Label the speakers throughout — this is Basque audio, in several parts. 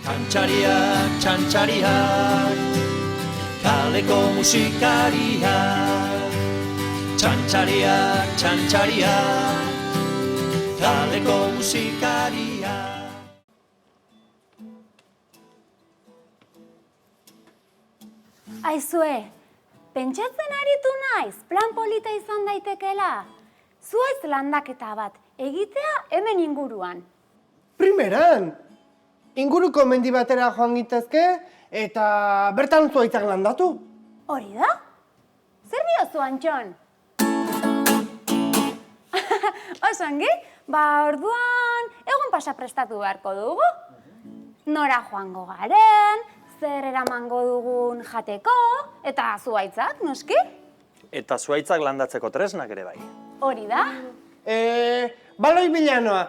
Speaker 1: Txantxariak, txantxariak, kaleko musikariak. Txantxariak, txantxariak, kaleko musikariak.
Speaker 2: Aizue, pentsatzen aritu naiz, plan polita izan daitekeela. Zuaitz landaketa bat, egitea hemen inguruan.
Speaker 3: Primeran! Inguruko mendi batera joan gitezke eta bertan zuaitzak landatu.
Speaker 2: Hori da? Zer diozu, Antxon? Osongi, orduan egun pasa prestatu beharko dugu. Nora joango garen, zer eramango dugun jateko, eta zuaitzak, noski?
Speaker 4: Eta zuaitzak landatzeko tresnak ere bai.
Speaker 2: Hori da?
Speaker 3: Baloi bilanoa.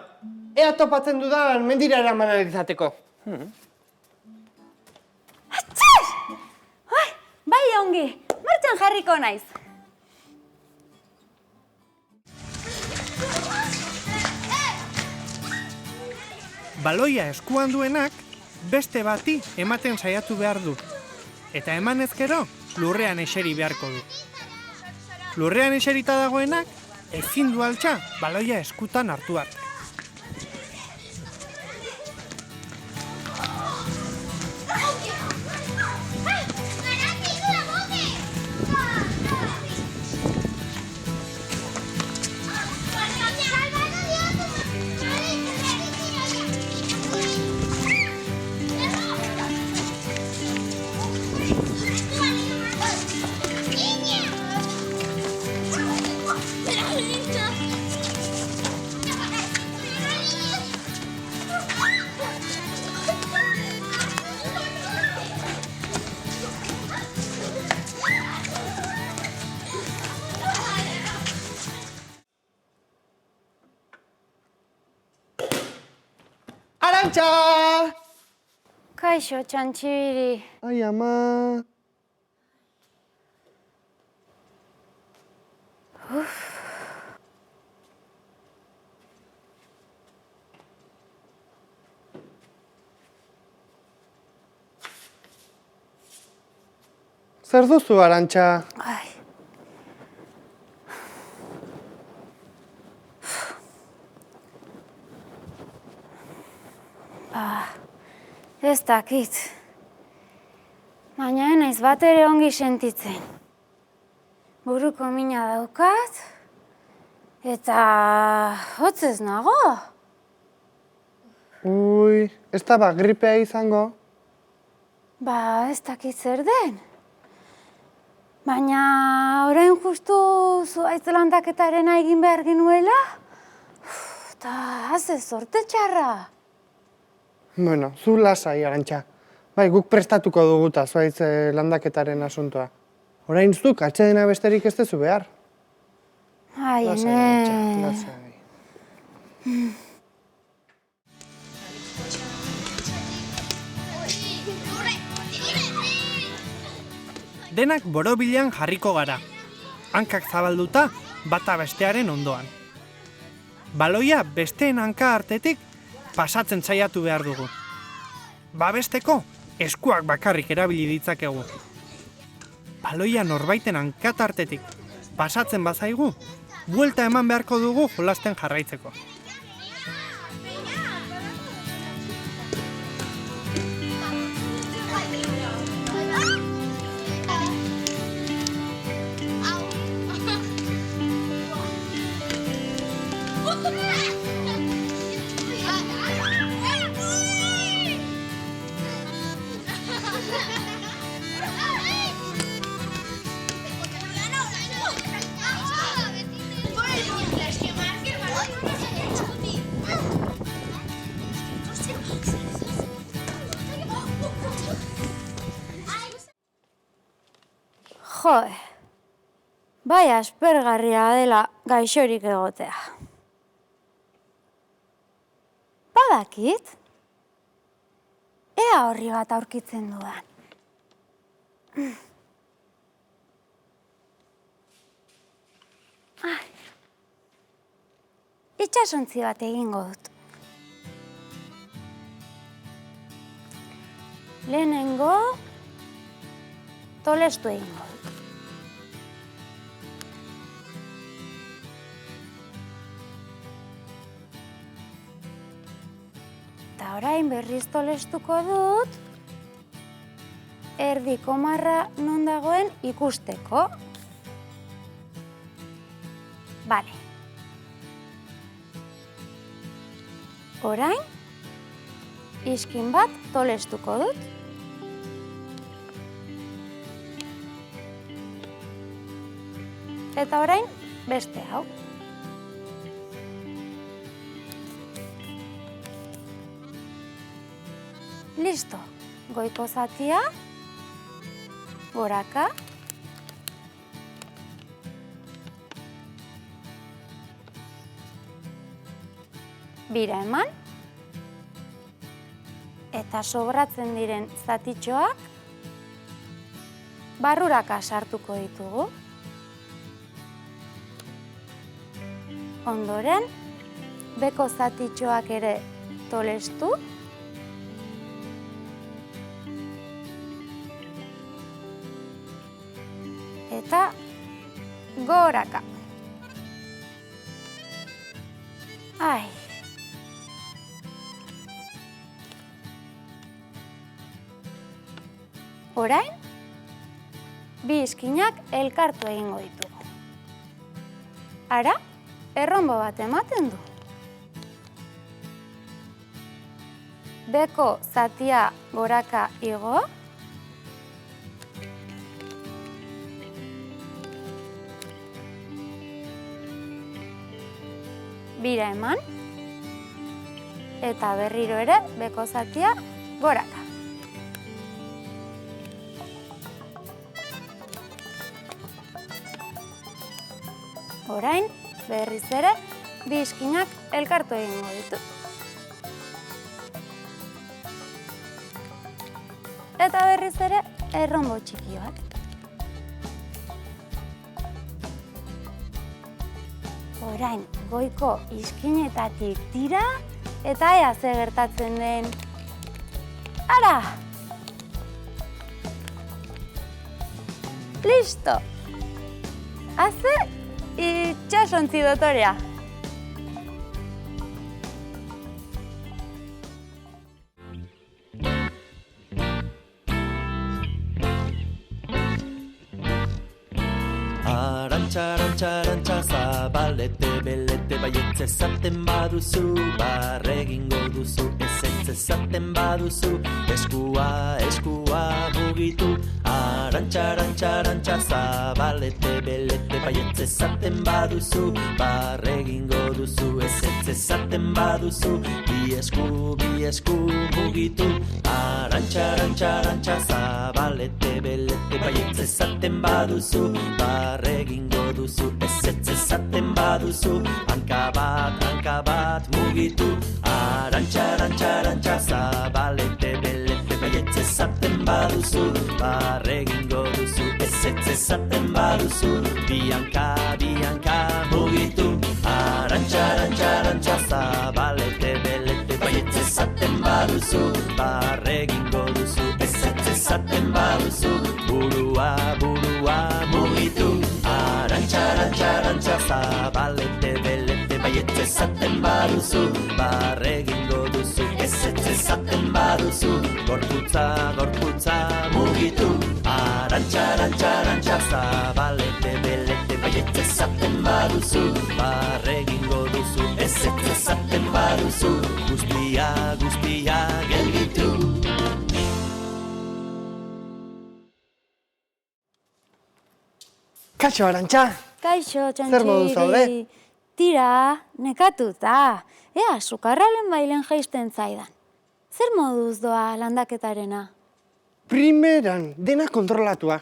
Speaker 3: Ea topatzen dudan mendira eraman izateko.
Speaker 2: Atxas! Bai ongi, martxan jarriko naiz.
Speaker 5: Baloia eskuan duenak beste bati ematen saiatu behar du. Eta emanez gero, lurrean eseri beharko du. Lurrean eserita dagoenak, ezin du altxa baloia eskutan hartu arte.
Speaker 3: Arantxa!
Speaker 2: Kaixo, txantxibiri.
Speaker 3: Ai, ama... Zer duzu, Arantxa?
Speaker 2: Ai. Ez dakit. Baina naiz bat ere ongi sentitzen. Buruko mina daukat, eta hotzez nago.
Speaker 3: Ui, ez da gripea izango?
Speaker 2: Ez dakit zer den. Baina orain justu zuaitz landaketarena egin behar genuela, eta haze zorte txarra.
Speaker 3: Bueno, zu lasai, Arantxa. Bai, guk prestatuko duguta zuaitz landaketaren asuntoa. Orain zuk, atsedena besterik ez dezu behar.
Speaker 2: Ai,
Speaker 3: Lasai, Arantxa, lasai.
Speaker 5: Denak borobilean jarriko gara. Hankak zabalduta, bata bestearen ondoan. Baloia besteen hanka artetik pasatzen saiatu behar dugu. Babesteko, eskuak bakarrik erabili ditzakegu. Baloia norbaiten hankatartetik pasatzen bazaigu, buelta eman beharko dugu jolasten jarraitzeko.
Speaker 2: Jo, bai aspergarria dela gaixorik egotea. Badakit, ea horri bat aurkitzen dudan. Itxasontzi bat egingo dut. Lehenengo tolestu egingo dut. Eta orain berriz tolestuko dut, erdiko marra non dagoen ikusteko. Bale. Orain, iskin bat tolestuko dut. Eta orain, beste hau. Listo. Goiko zatia, goraka. Bira eman. Eta sobratzen diren zatitxoak barruraka sartuko ditugu. Ondoren, beko zatitxoak ere tolestu. Eta goraka. Ai. Orain, bi iskinak elkartu egingo ditugu. Ara, erronbo bat ematen du. Beko zatia goraka igo. Bira eman. Eta berriro ere beko zatia goraka. Orain, berriz ere, bi iskinak elkartu egingo ditu. Eta berriz ere, erronbo txiki bat. Orain, goiko iskinetatik tira, eta ea ze gertatzen den. Ara! Listo! Haze itxasontzi dotorea.
Speaker 1: Arantxa, arantxa, arantxa, zabalete, belete, baietz ezaten baduzu, barregingo duzu, ezetz ezaten baduzu, eskua, eskua mugitu. Arantxa, arantxa, arantxa, zabalete, belete, baietz ezaten baduzu, barregingo duzu, ezetz ezaten baduzu, bi esku mugitu. Arantxa, arantxa, arantxa, zabalete, belete, baietz ezaten baduzu, barregingo duzu, ezetz ezaten baduzu, hanka bat mugitu. Arantxa, arantxa, arantxa, zabalete, belete, baietz ezaten baduzu, barregingo duzu, ezetz ezaten baduzu, bianka mugitu. Arantxa, arantxa, arantxa, zabalete, belete, baietz ezaten baduzu, barregingo duzu, ezetz ezaten baduzu, burua mugitu. Arantxa, arantxa, arantxa, zabalete, belete, baietz ezaten baduzu, barregingo duzu, ezetz ezaten baduzu, gorputza mugitu. Arantxa, arantxa, arantxa, zabalete, belete, baietz ezaten baduzu, barregingo duzu, ezetz ezaten baduzu, guztia gelditu.
Speaker 3: Kaixo, Arantxa!
Speaker 2: Kaixo, txantxiri.
Speaker 3: Zer moduz zaude?
Speaker 2: Tira, nekatuta. Ea, sukarralen bailen jaisten zaidan. Zer moduz doa landaketarena?
Speaker 3: Primeran, dena kontrolatua.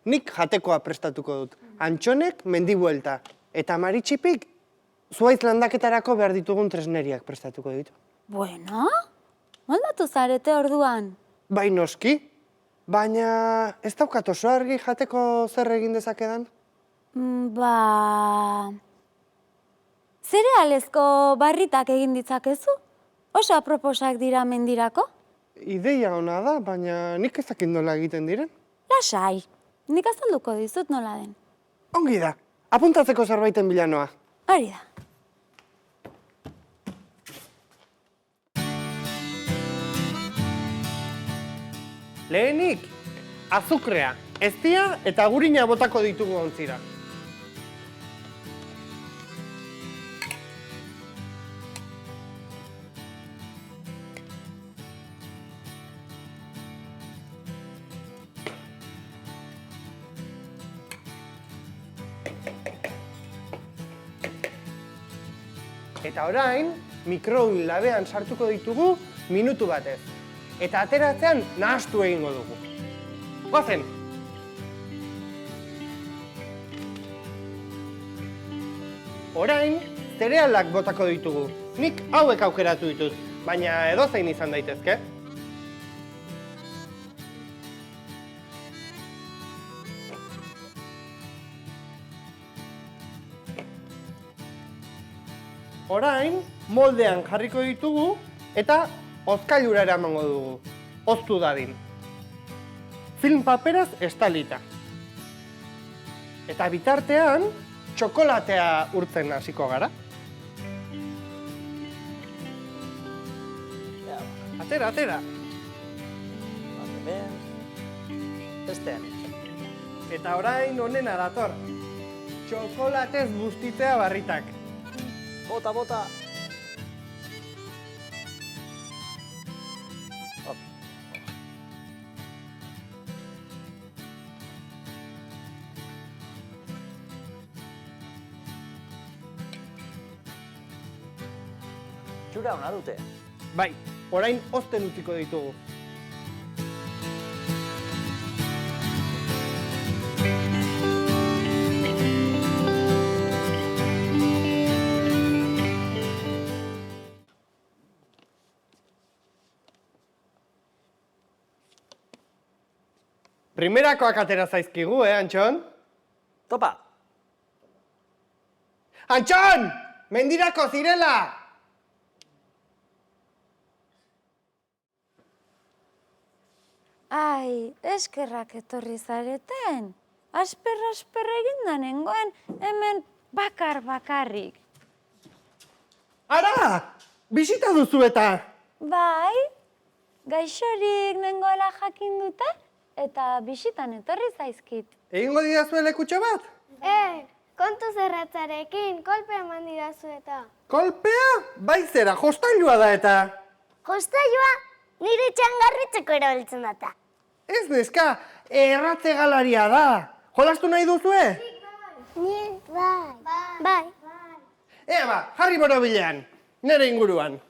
Speaker 3: Nik jatekoa prestatuko dut. Antxonek mendibuelta. Eta maritxipik, zuaitz landaketarako behar ditugun tresneriak prestatuko ditu.
Speaker 2: Bueno, moldatu zarete orduan.
Speaker 3: Bai noski, baina ez daukat oso argi jateko zer egin dezakedan?
Speaker 2: Zerealezko barritak egin ditzakezu? Oso aproposak dira mendirako?
Speaker 3: Ideia ona da, baina nik ez dakit nola egiten diren.
Speaker 2: Lasai, nik azalduko dizut nola den.
Speaker 3: Ongi da, apuntatzeko zerbaiten bilanoa.
Speaker 2: Hori da.
Speaker 3: Lehenik, azukrea, eztia eta gurina botako ditugu ontzira. Eta orain, mikroin labean sartuko ditugu minutu batez. Eta ateratzean nahastu egingo dugu. Goazen! Orain, zerealak botako ditugu. Nik hauek aukeratu ditut, baina edozein izan daitezke. Orain, moldean jarriko ditugu eta hozkailura eramango dugu. Hoztu dadin. Film paperaz estalita. Eta bitartean, txokolatea urtzen hasiko gara. Atera, atera.
Speaker 4: Bestean.
Speaker 3: Eta orain onena dator. Txokolatez bustitzea barritak.
Speaker 4: Bota, bota. Txura ona dute.
Speaker 3: Bai, orain hozten utziko ditugu. Primerakoak atera zaizkigu, Antxon?
Speaker 4: Topa!
Speaker 3: Antxon! Mendirako zirela!
Speaker 2: Ai, eskerrak etorri zareten. Asper eginda nengoen, hemen bakarrik.
Speaker 3: Ara! Bisita duzu eta!
Speaker 2: Bai, gaixorik nengoela jakin dute, eta bisitan etorri zaizkit.
Speaker 3: Egingo didazue lekutxo bat?
Speaker 6: Kontu zerratzarekin, kolpea eman didazu eta.
Speaker 3: Kolpea? Bai zera, jostailua da eta.
Speaker 6: Jostailua nire txangarritzeko erabiltzen data.
Speaker 3: Ez neska, erratze galaria da. Jolastu nahi duzue?
Speaker 6: Ni, bai.
Speaker 3: Ea ba, jarri borobilean, nire inguruan.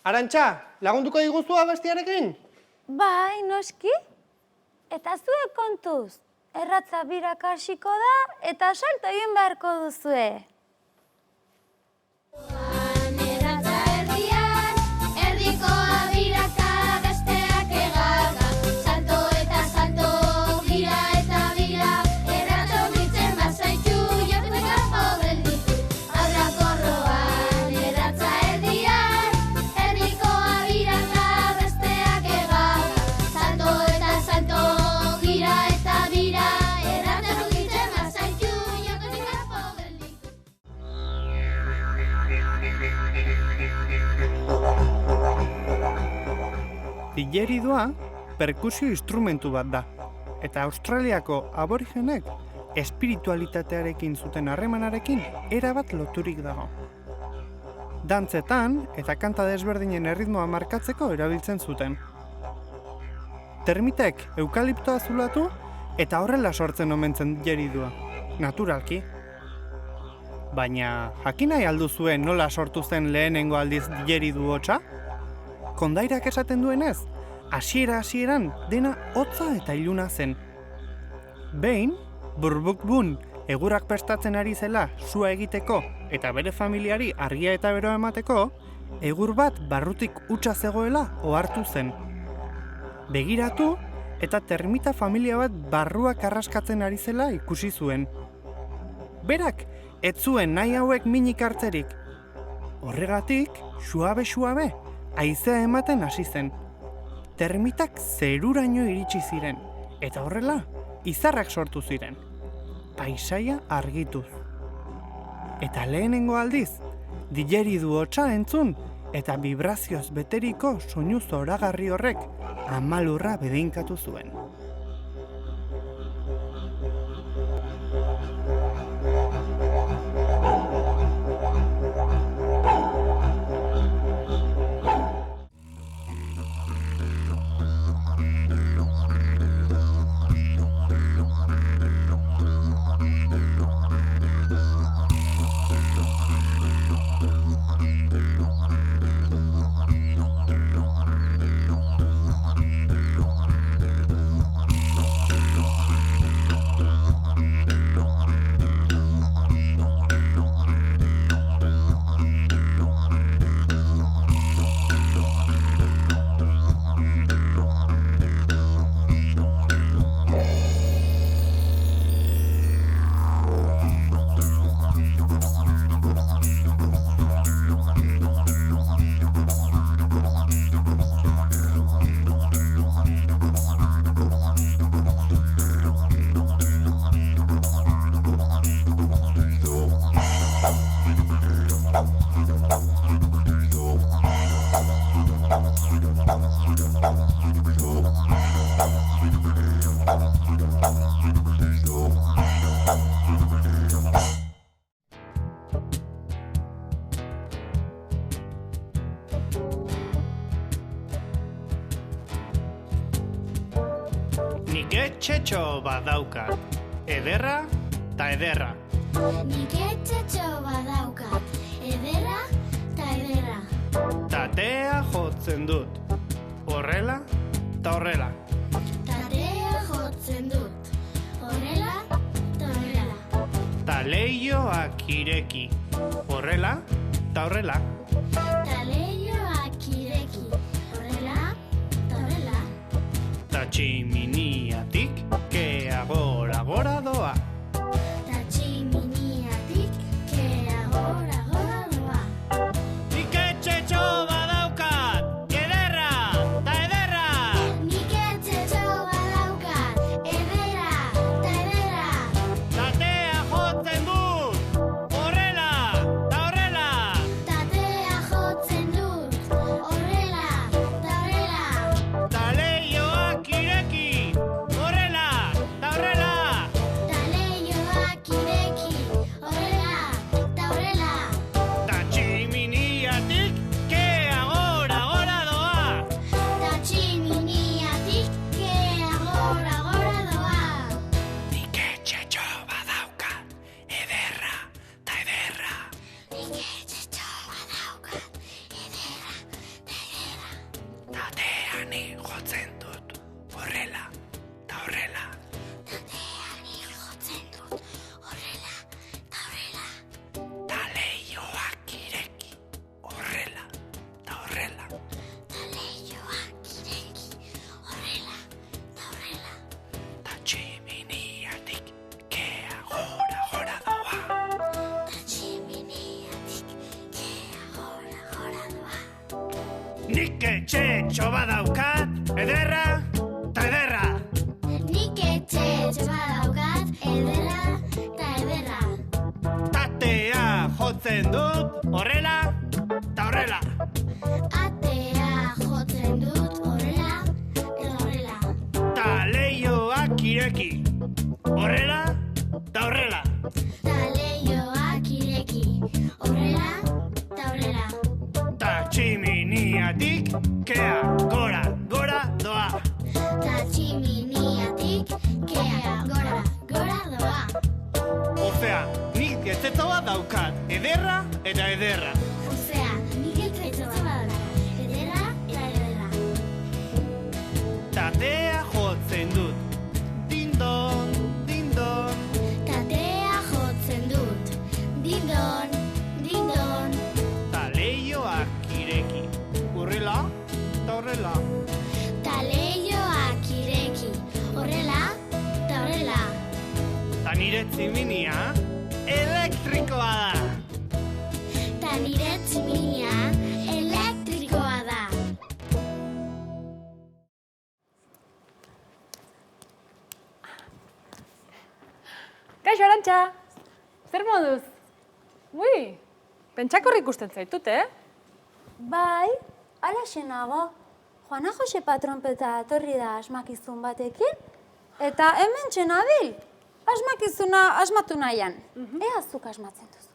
Speaker 3: Arantxa, lagunduko diguzu abestiarekin?
Speaker 2: Bai, noski? Eta zuek kontuz, erratza biraka hasiko da eta salto egin beharko duzue.
Speaker 5: Digeridua perkusio instrumentu bat da, eta Australiako aborigenek espiritualitatearekin zuten harremanarekin erabat loturik dago. Dantzetan eta kanta desberdinen erritmoa markatzeko erabiltzen zuten. Termitek eukaliptoa zulatu eta horrela sortzen omentzen digeridua, naturalki. Baina, jakin nahi alduzue nola sortu zen lehenengo aldiz digeridu hotsa? Kondairak esaten duenez, hasieran dena hotza eta iluna zen. Behin, burbuk-bun egurrak prestatzen ari zela sua egiteko eta bere familiari argia eta beroa emateko, egur bat barrutik hutsa zegoela ohartu zen. Begiratu eta termita familia bat barruak arraskatzen ari zela ikusi zuen. Berak, ez zuen nahi hauek minik hartzerik. Horregatik, suabe, haizea ematen hasi zen. Termitak zeruraino iritsi ziren, eta horrela, izarrak sortu ziren. Paisaia argituz. Eta lehenengo aldiz, didgeridu hotsa entzun, eta vibrazioz beteriko soinu zoragarri horrek amalurra bedeinkatu zuen. Nik etxetxo badaukat, ederra ta ederra.
Speaker 6: Nik etxetxo badaukat, ederra ta ederra.
Speaker 5: Tatea jotzen dut, horrela ta horrela.
Speaker 6: Tatea jotzen dut, horrela ta horrela.
Speaker 5: Ta leioak ireki, horrela ta horrela.
Speaker 6: Ta leioak ireki, horrela ta horrela.
Speaker 5: Ta tximiniatik kea gora doa.
Speaker 6: Ta tximiniatik kea gora doa.
Speaker 5: Nik etxetxo badaukat, ederra ta ederra.
Speaker 6: Nik etxetxo badaukat, ederra ta ederra.
Speaker 5: Tatea jotzen dut, horrela ta horrela.
Speaker 6: Tatea jotzen dut, horrela ta horrela.
Speaker 5: Ta leioak ireki, horrela ta horrela.
Speaker 6: Ta leioak ireki, horrela ta horrela.
Speaker 5: Ta tximiniatik kea gora doa.
Speaker 6: Ta tximiniatik kea gora doa.
Speaker 5: Nik etxetxo badaukat, ederra ta ederra.
Speaker 6: Nik etxetxo badaukat, ederra ta ederra.
Speaker 5: Tatean jotzen dut, horrela ta horrela.
Speaker 6: Tatean jotzen dut, horrela ta horrela.
Speaker 5: Ta leioak ireki, horrela ta horrela.
Speaker 6: Ta leioak ireki, horrela ta horrela.
Speaker 5: Ta tximiniatik kea gora doa.
Speaker 6: Ta tximiniatik kea gora doa.
Speaker 5: Nik etxetxo badaukat, ederra ta ederra.
Speaker 6: Nik etxetxo badaukat, ederra ta ederra.
Speaker 5: Tatea jotzen dut, horrela ta horrela.
Speaker 6: Atea jotzen dut, horrela eta horrela.
Speaker 5: Ta leioak ireki, horrela ta horrela.
Speaker 6: Ta leioak ireki, horrela eta horrela.
Speaker 5: Ta tximiniatik kea gora doa.
Speaker 6: Ta tximiniatik kea gora doa.
Speaker 5: Osea, nik etxetxo badaukat, ederra eta ederra.
Speaker 6: Osea, nik etxetxo badaukat, ederra eta ederra.
Speaker 5: Tatea jotzen dut, dindon, dindon.
Speaker 6: Tatea jotzen dut, dindon, dindon.
Speaker 5: Ta leioak ireki, horrela ta horrela.
Speaker 6: Ta leioak ireki, horrela eta horrela.
Speaker 5: Ta nire tximinia elektrikoa da.
Speaker 6: Ta nire tximinia elektrikoa da.
Speaker 7: Kaixo, Arantxa! Zer moduz? Ui, pentsakorri ikusten zaitut,
Speaker 2: Bai, alaxe nago. Juana Jose patronpeta etorri da asmakizun batekin, eta hemen txenabil, asmakizuna asmatu nahian. Ea zuk asmatzen duzu.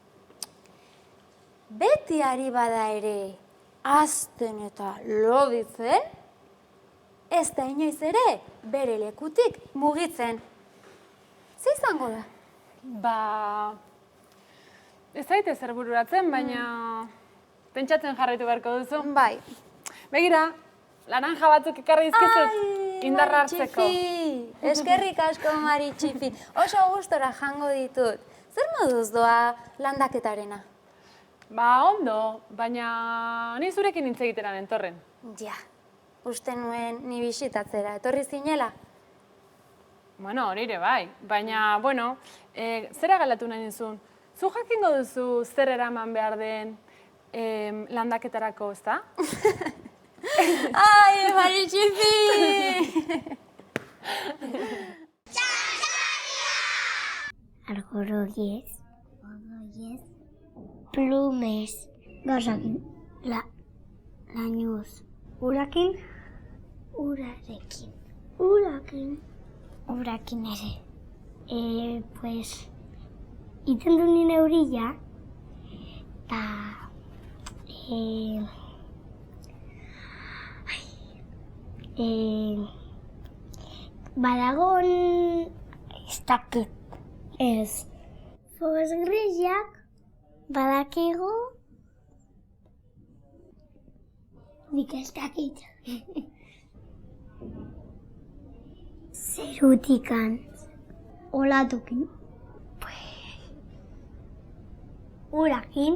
Speaker 2: Beti ari bada ere, azten eta loditzen, ez da inoiz ere bere lekutik mugitzen. Ze izango da?
Speaker 7: Ba... Ez zaite zer bururatzen, baina... Pentsatzen jarraitu beharko duzu.
Speaker 2: Bai.
Speaker 7: Begira, laranja batzuk ekarri dizkizut indarra hartzeko.
Speaker 2: Maritxipi! Eskerrik asko, Maritxipi. Oso gustora jango ditut. Zer moduz doa landaketarena?
Speaker 7: Ba, ondo, baina ni zurekin hitz egitera nentorren.
Speaker 2: Ja, uste nuen ni bisitatzera etorri zinela.
Speaker 7: Bueno, hori ere bai, baina, bueno, zera galatu nahi nizun. Zu jakingo duzu zer eraman behar den landaketarako, ezta?
Speaker 2: Ai, Maritxipi!
Speaker 6: Argoroiez, plumes, gauzakin, lainuz, urakin, urarekin, urakin ere. Pues, iten du nire eurila, eta badagon ez dakit. Ez. Fogaz grisak badakigu nik ez dakit. Zerutikan. Olatukin. Urakin.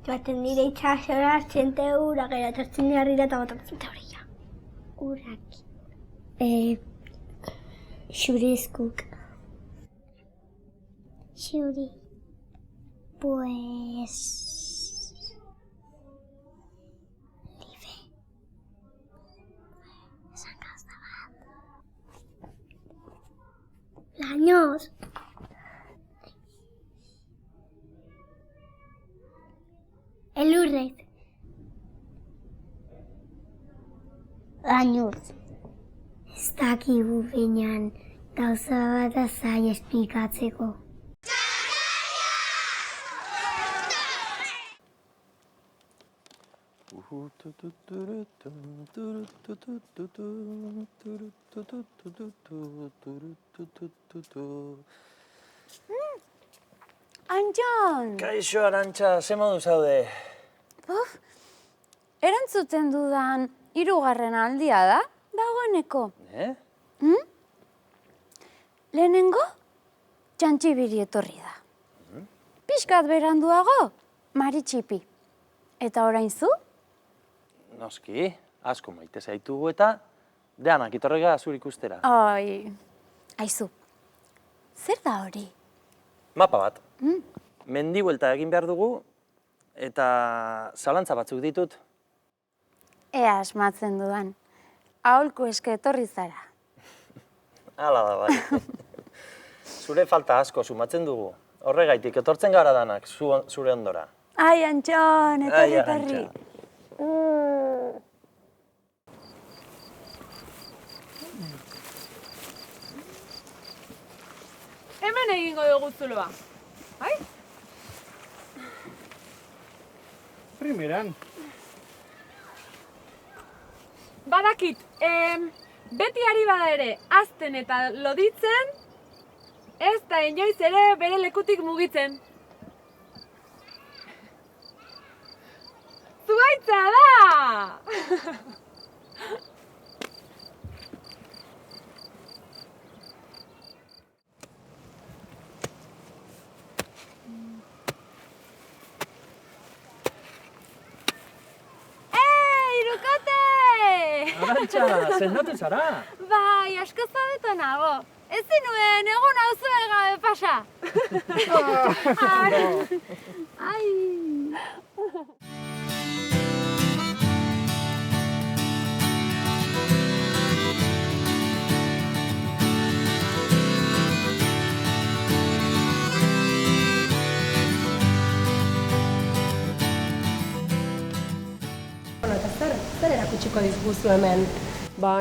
Speaker 6: Joaten nire itxasora, zente ura, gero etortzen jarrira eta botatzen horila. Urakin. Xurizkuk. Xuri. Pues... Libe. Esan gauza bat. Lainoz. Elurrez. Lainoz. Ez dakigu behinan gauza bat azai esplikatzeko.
Speaker 2: Antxon!
Speaker 4: Kaixo, Arantxa, ze modu zaude?
Speaker 2: Puf, erantzuten dudan 3. aldia da, dagoeneko. Lehenengo, Txantxibiri etorri da. Pixkat beranduago, Maritxipi. Eta orain zu?
Speaker 4: Noski, asko maite zaitugu eta deanak itorrega zur ikustera.
Speaker 2: Ai, aizu, zer da hori?
Speaker 4: Mapa bat. Mendi buelta egin behar dugu eta zalantza batzuk ditut.
Speaker 2: Ea asmatzen dudan. Aholku eske etorri zara.
Speaker 4: Hala da bai. Zure falta asko sumatzen dugu. Horregaitik etortzen gara danak zure ondora.
Speaker 2: Ai, Antxon, etorri.
Speaker 7: Hemen egingo dugu zuloa. Bai?
Speaker 5: Primeran.
Speaker 7: Badakit, beti ari bada ere azten eta loditzen, ez da inoiz ere bere lekutik mugitzen. Zuhaitza da!
Speaker 4: Arantxa, sendatu zara?
Speaker 2: Bai, asko zabeto nago. Ez zinuen egun hau zuen gabe pasa. Ai.
Speaker 8: eta zer erakutsiko dizguzu hemen?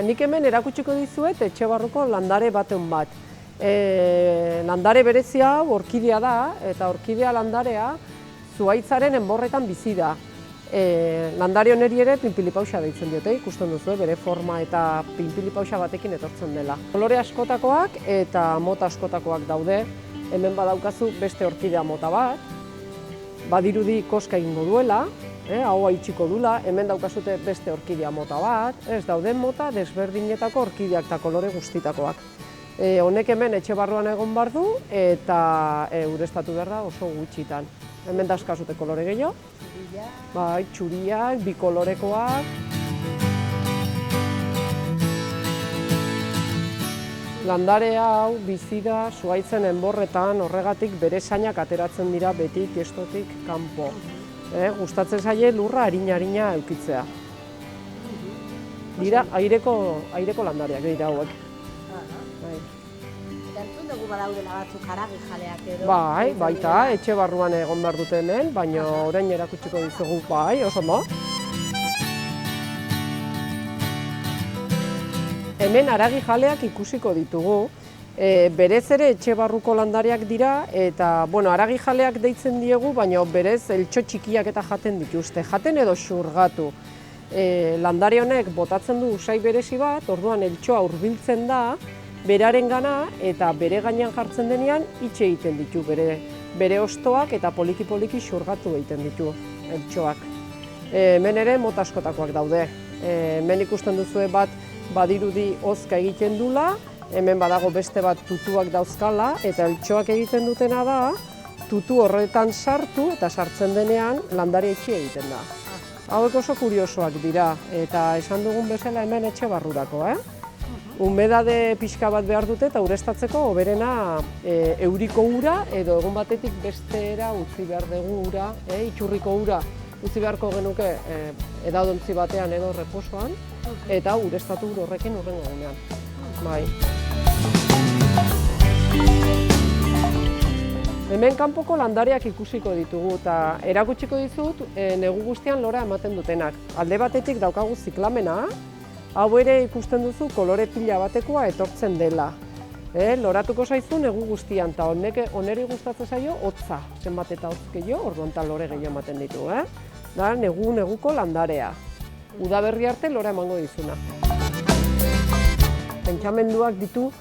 Speaker 9: Nik hemen erakutsiko dizuet etxe barruko landare baten bat. Landare berezia hau orkidea da, eta orkidea landarea zuhaitzaren enborretan bizi da. Landare honeri ere pinpilipauxa deitzen diote, ikusten duzu, bere forma eta pinpilipauxa batekin etortzen dela. Kolore askotakoak eta mota askotakoak daude, hemen badaukazu beste orkidea mota bat, badirudi koska egingo duela, ahoa itxiko dula, hemen daukazute beste orkidea mota bat, ez dauden mota desberdinetako orkideak eta kolore guztitakoak. Honek hemen etxe barruan egon behar du eta ureztatu behar da oso gutxitan. Hemen dauzkazute kolore gehiago, txuriak, bikolorekoak. Landare hau bizi da zuhaitzen enborretan, horregatik bere zainak ateratzen dira beti tiestotik kanpo. Gustatzen zaie lurra harina eukitzea. Dira aireko landareak dira hauek.
Speaker 8: Eta entzun dugu badaudela batzuk haragi jaleak edo?
Speaker 9: Baita, etxe barruan egon behar dute hemen, baina orain erakutsiko dizugu, oso ondo. Hemen haragi jaleak ikusiko ditugu, berez ere etxe barruko landareak dira, eta haragi jaleak deitzen diegu, baina berez eltxo txikiak eta jaten dituzte, jaten edo xurgatu. Landare honek botatzen du usai berezi bat, orduan eltxoa hurbiltzen da, beraren gana eta bere gainean jartzen denean itxe egiten ditu bere ostoak eta poliki-poliki xurgatu egiten ditu eltxoak. Hemen ere mota askotakoak daude. Hemen ikusten duzue bat badirudi hozka egiten dula, hemen badago beste bat tutuak dauzkala, eta eltxoak egiten dutena da, tutu horretan sartu eta sartzen denean landare itxi egiten da. Hauek oso kuriosoak dira, eta esan dugun bezala hemen etxe barrurako. Humedade pixka bat behar dute eta ureztatzeko hoberena euriko ura edo egun batetik bestera utzi behar dugu ura, itxurriko ura utzi beharko genuke edadontzi batean edo reposoan, eta ureztatu horrekin hurrengo egunean. Hemen kanpoko landareak ikusiko ditugu eta erakutsiko dizut negu guztian lora ematen dutenak. Alde batetik daukagu ziklamena, hau ere ikusten duzu kolore pila batekoa etortzen dela. Loratuko zaizu negu guztian, eta oneri gustatzen zaio hotza, zenbat eta hotz gehiago, orduan eta lore gehiago ematen ditu. Da neguko landarea. Udaberri arte lora emango dizuna. Pentsamenduak ditu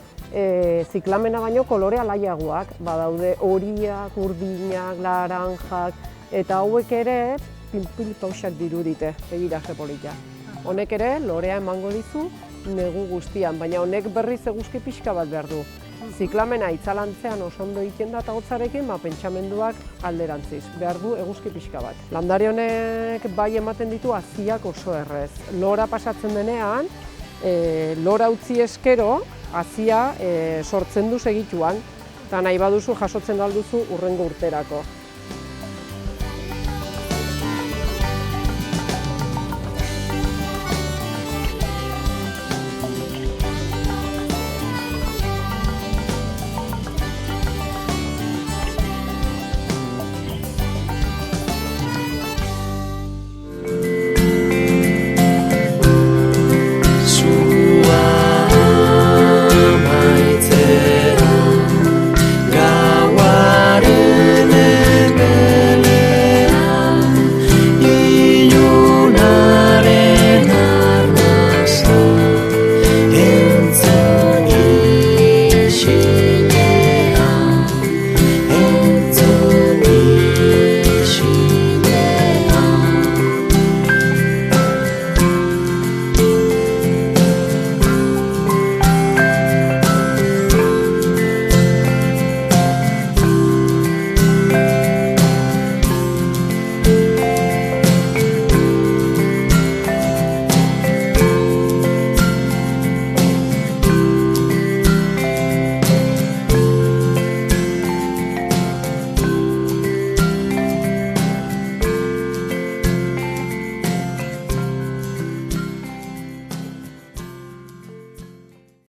Speaker 9: ziklamena baino kolore alaiagoak, badaude horiak, urdinak, laranjak, eta hauek ere pinpilipauxak dirudite, begira ze polita. Honek ere lorea emango dizu negu guztian, baina honek berriz eguzki pixka bat behar du. Ziklamena itzalantzean oso ondo egiten da eta hotzarekin, pentsamenduak alderantziz, behar du eguzki pixka bat. Landare honek bai ematen ditu haziak oso errez. Lora pasatzen denean, lora utzi eskero, hazia sortzen du segituan, eta nahi baduzu jasotzen galduzu hurrengo urterako.